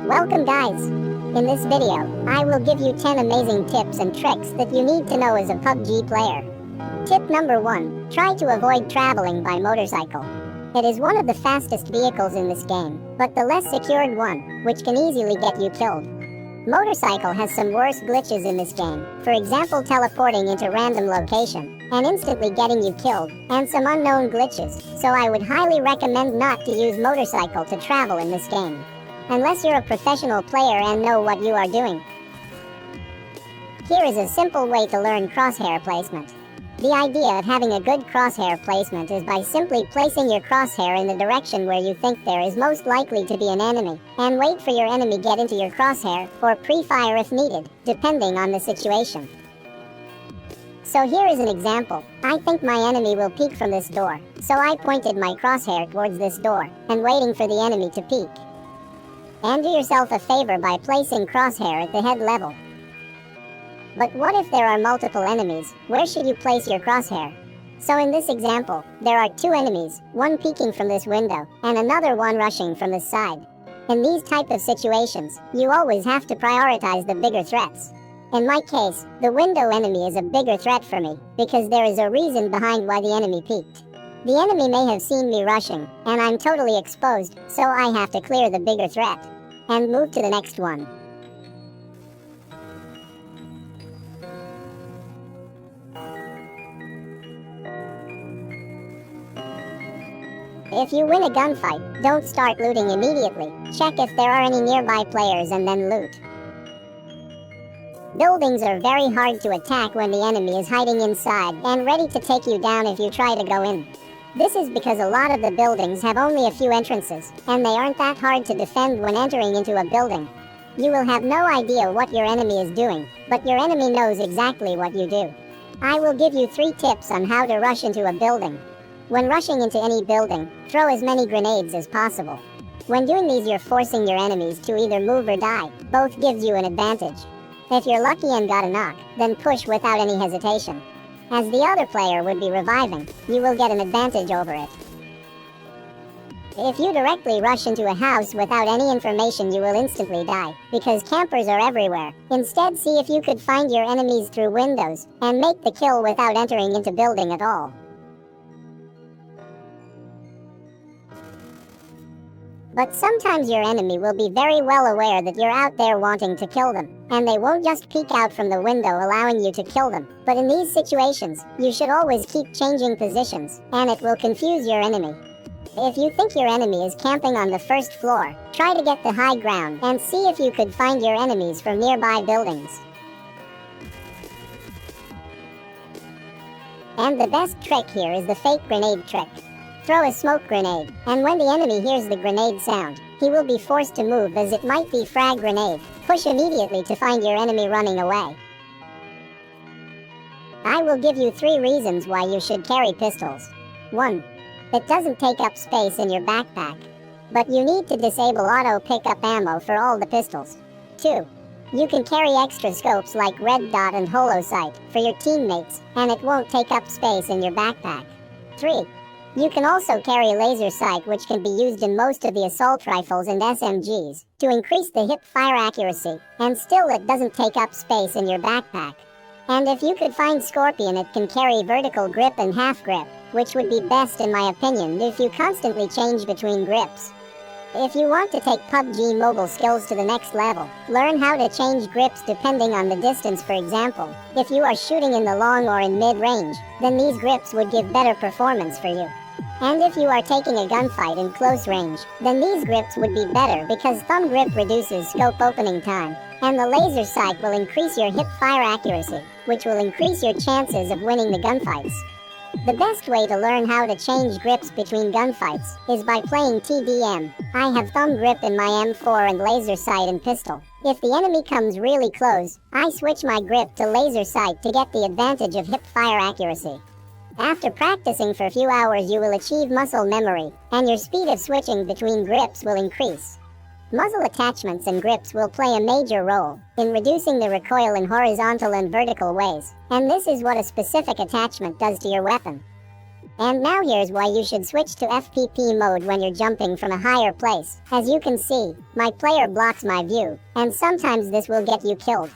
Welcome guys! In this video, I will give you 10 amazing tips and tricks that you need to know as a PUBG player. Tip number 1. Try to avoid traveling by motorcycle. It is one of the fastest vehicles in this game, but the less secured one, which can easily get you killed. Motorcycle has some worse glitches in this game, for example teleporting into random location, and instantly getting you killed, and some unknown glitches, so I would highly recommend not to use motorcycle to travel in this game. Unless you're a professional player and know what you are doing. Here is a simple way to learn crosshair placement. The idea of having a good crosshair placement is by simply placing your crosshair in the direction where you think there is most likely to be an enemy, and wait for your enemy get into your crosshair, or pre-fire if needed, depending on the situation. So here is an example. I think my enemy will peek from this door, so I pointed my crosshair towards this door, and waiting for the enemy to peek. And do yourself a favor by placing crosshair at the head level. But what if there are multiple enemies? Where should you place your crosshair? So in this example, there are 2 enemies, one peeking from this window, and another one rushing from this side. In these type of situations, you always have to prioritize the bigger threats. In my case, the window enemy is a bigger threat for me, because there is a reason behind why the enemy peeked. The enemy may have seen me rushing, and I'm totally exposed, so I have to clear the bigger threat, and move to the next one. If you win a gunfight, don't start looting immediately. Check if there are any nearby players and then loot. Buildings are very hard to attack when the enemy is hiding inside and ready to take you down if you try to go in. This is because a lot of the buildings have only a few entrances, and they aren't that hard to defend when entering into a building. You will have no idea what your enemy is doing, but your enemy knows exactly what you do. I will give you 3 tips on how to rush into a building. When rushing into any building, throw as many grenades as possible. When doing these, you're forcing your enemies to either move or die. Both gives you an advantage. If you're lucky and got a knock, then push without any hesitation. As the other player would be reviving, you will get an advantage over it. If you directly rush into a house without any information, you will instantly die, because campers are everywhere. Instead, see if you could find your enemies through windows, and make the kill without entering into building at all. But sometimes your enemy will be very well aware that you're out there wanting to kill them, and they won't just peek out from the window allowing you to kill them. But in these situations, you should always keep changing positions, and it will confuse your enemy. If you think your enemy is camping on the first floor, try to get the high ground and see if you could find your enemies from nearby buildings. And the best trick here is the fake grenade trick. Throw a smoke grenade, and when the enemy hears the grenade sound, he will be forced to move as it might be frag grenade. Push immediately to find your enemy running away. I will give you 3 reasons why you should carry pistols. 1. It doesn't take up space in your backpack, but you need to disable auto pickup ammo for all the pistols. 2. You can carry extra scopes like red dot and holo sight for your teammates, and it won't take up space in your backpack. 3. You can also carry laser sight, which can be used in most of the assault rifles and SMGs, to increase the hip fire accuracy, and still it doesn't take up space in your backpack. And if you could find Scorpion, it can carry vertical grip and half grip, which would be best in my opinion if you constantly change between grips. If you want to take PUBG mobile skills to the next level, learn how to change grips depending on the distance. For example, if you are shooting in the long or in mid-range, then these grips would give better performance for you. And if you are taking a gunfight in close range, then these grips would be better because thumb grip reduces scope opening time, and the laser sight will increase your hip fire accuracy, which will increase your chances of winning the gunfights. The best way to learn how to change grips between gunfights is by playing TDM. I have thumb grip in my M4 and laser sight in pistol. If the enemy comes really close, I switch my grip to laser sight to get the advantage of hip fire accuracy. After practicing for a few hours, you will achieve muscle memory, and your speed of switching between grips will increase. Muzzle attachments and grips will play a major role in reducing the recoil in horizontal and vertical ways, and this is what a specific attachment does to your weapon. And now here's why you should switch to FPP mode when you're jumping from a higher place. As you can see, my player blocks my view, and sometimes this will get you killed.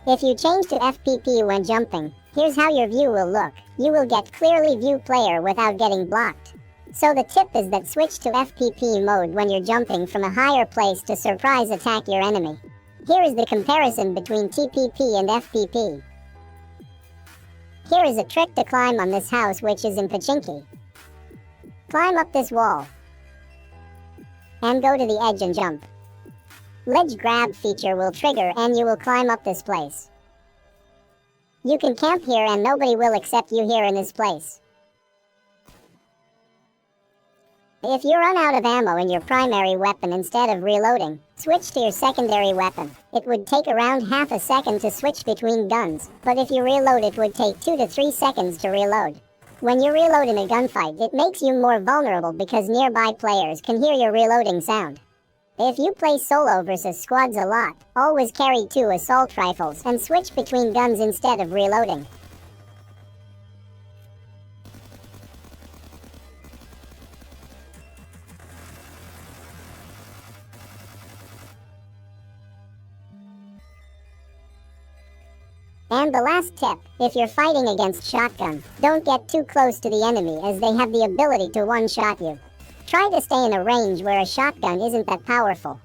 If you change to FPP when jumping, here's how your view will look. You will get clearly view player without getting blocked. So the tip is that switch to FPP mode when you're jumping from a higher place to surprise attack your enemy. Here is the comparison between TPP and FPP. Here is a trick to climb on this house which is in Pachinki. Climb up this wall. And go to the edge and jump. Ledge grab feature will trigger and you will climb up this place. You can camp here and nobody will accept you here in this place. If you run out of ammo in your primary weapon instead of reloading, switch to your secondary weapon. It would take around half a second to switch between guns, but if you reload it would take 2 to 3 seconds to reload. When you reload in a gunfight, it makes you more vulnerable because nearby players can hear your reloading sound. If you play solo versus squads a lot, always carry 2 assault rifles and switch between guns instead of reloading. And the last tip, if you're fighting against shotgun, don't get too close to the enemy as they have the ability to one-shot you. Try to stay in a range where a shotgun isn't that powerful.